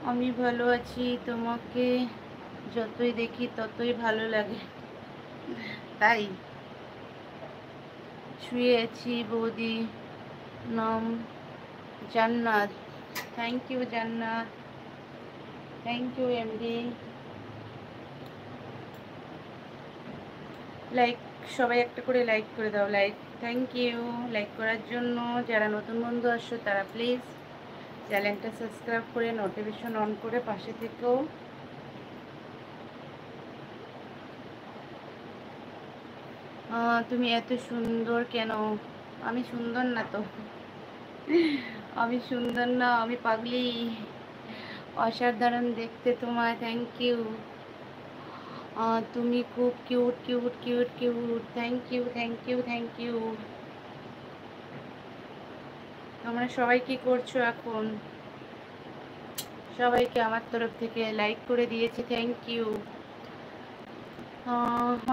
আমি ভালো আছি, তোমাকে যতই দেখি ততই ভালো লাগে। তাই শুয়ে আছি বৌদি। নাম জান্নাত। থ্যাংক ইউ জান্নাত, থ্যাংক ইউ এমডি। লাইক, সবাই একটা করে লাইক করে দাও। লাইক, থ্যাংক ইউ লাইক করার জন্য। যারা নতুন বন্ধু আসছো তারা প্লিজ চ্যানেলটা সাবস্ক্রাইব করে নোটিফিকেশন অন করে পাশে থেকেও। তুমি এত সুন্দর কেন? আমি সুন্দর না তো, আমি সুন্দর না, আমি পাগলি। অসাধারণ দেখতে তোমায়, থ্যাংক ইউ। তুমি খুব cute cute cute cute, thank you thank you thank you. তোমরা সবাই কি করছো এখন? সবাইকে আমার তরফ থেকে লাইক করে দিয়েছি, থ্যাংক ইউ।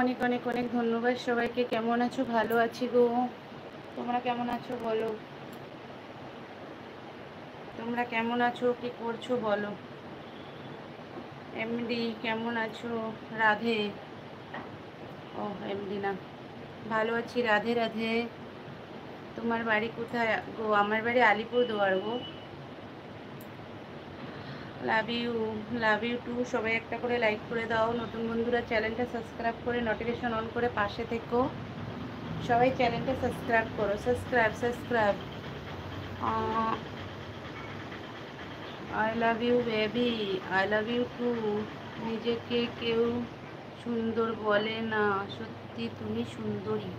অনেক অনেক অনেক ধন্যবাদ সবাইকে। কেমন আছো? ভালো আছি গো। তোমরা কেমন আছো বলো? তোমরা কেমন আছো, কি করছো বলো? এমডি কেমন আছো? রাধে। ও এমডি না, ভালো আছি, রাধে রাধে। তোমার বাড়ি কোথায় গো? আমার বাড়ি আলিপুরদুয়ার গো। Love you, love you too. সবাই একটা করে লাইক করে দাও। নতুন বন্ধুরা চ্যানেলটা সাবস্ক্রাইব করে নোটিফিকেশন অন করে পাশে থেকো। সবাই চ্যানেলটা সাবস্ক্রাইব করো, subscribe subscribe. I love you baby, I love you too. নিজেকে কেউ সুন্দর বলে না, সত্যি তুমি সুন্দরী।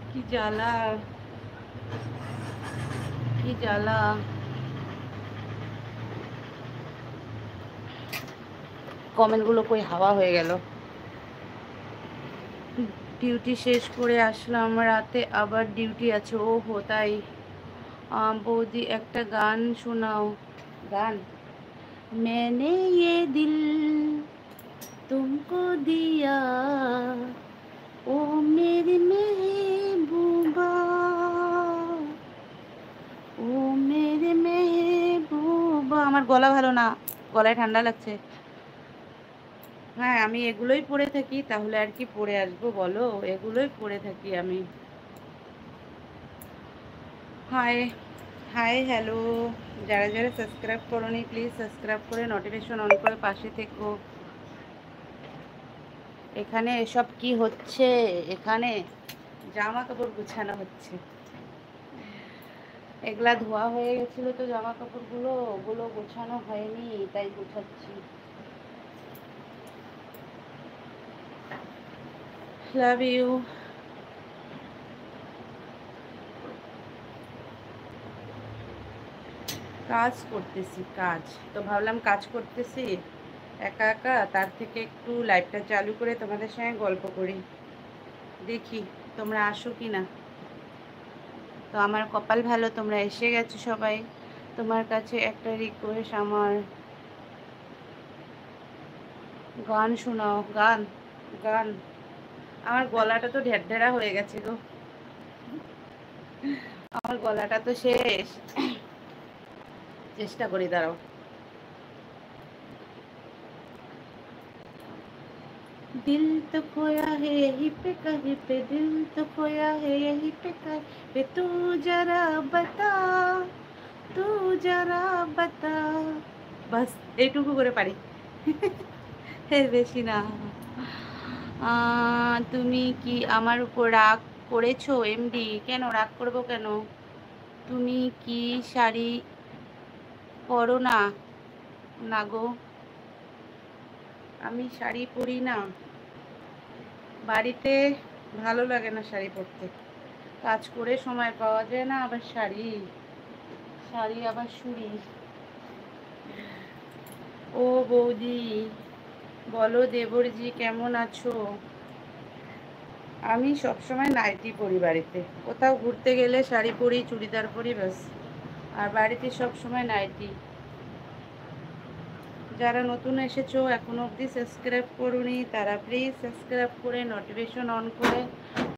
কি জ্বালা, কি জ্বালা। কমেন্টগুলো কই হাওয়া হয়ে গেল। ডিউটি শেষ করে আসলাম, রাতে আবার ডিউটি আছে। ও হো তাই। বৌদি একটা গান শোনাও। গান? मैंने ये दिल तुमको दिया, ও মেরি মেহবুবা, ও মেরে মেহবুবা। আমার গলা ভালো না, গলায় ঠান্ডা লাগছে। হ্যাঁ, আমি এগুলোই পরে থাকি, তাহলে আর কি পরে আসবো বলো? এগুলোই পরে থাকি আমি। Hi, hi hello. যারা যারা সাবস্ক্রাইব করোনি প্লিজ সাবস্ক্রাইব করে নোটিফিকেশন অন করে পাশে থেকো। এখানে এসব কি হচ্ছে? এখানে জামা কাপড় গুছানো হচ্ছে। এগুলা ধোয়া হয়ে গেছিলো তো জামা কাপড়গুলো, ওগুলো গোছানো হয়নি, তাই গোছাচ্ছি। Love you. কাজ করতেছি, কাজ তো ভাবলাম কাজ করতেছি একা একা, তার থেকে একটু লাইভটা চালু করে তোমাদের সঙ্গে গল্প করি। দেখি তোমরা আসো কি না। তো আমার কপাল ভালো, তোমরা এসে গেছো সবাই। তোমার কাছে একটা রিকোয়েস্ট আমার, গান শোনাও। গান? গান? আমার গলাটা তো ঢেরঢেরা হয়ে গেছে গো, আমার গলাটা তো শেষ। চেষ্টা করি, দাঁড়াও। दिल तो खोया है यहीं पे कहीं पे, दिल तो खोया है यहीं पे कहीं पे, तू जरा बता, तू जरा बता। বাস এইটুকু করে পারি, এর বেশি না। তুমি কি আমার উপর রাগ করেছো এমডি? কেন রাগ করবো কেন? তুমি কি শাড়ি পরো না? না গো, আমি শাড়ি পরি না। বাড়িতে ভালো লাগে না শাড়ি পরতে, কাজ করে সময় পাওয়া যায় না, আবার শাড়ি, শাড়ি আবার শুড়ি। ও বৌদি বলো, দেবরজি কেমন আছো? আমি সবসময় নাইটি পরি বাড়িতে, কোথাও ঘুরতে গেলে শাড়ি পরি, চুড়িদার পরি, ব্যাস। আর বাড়িতে সবসময় নাইটি। যারা নতুন এসেছো এখনো অবধি সাবস্ক্রাইব করোনি তারা প্লিজ সাবস্ক্রাইব করে নোটিফিকেশন অন করে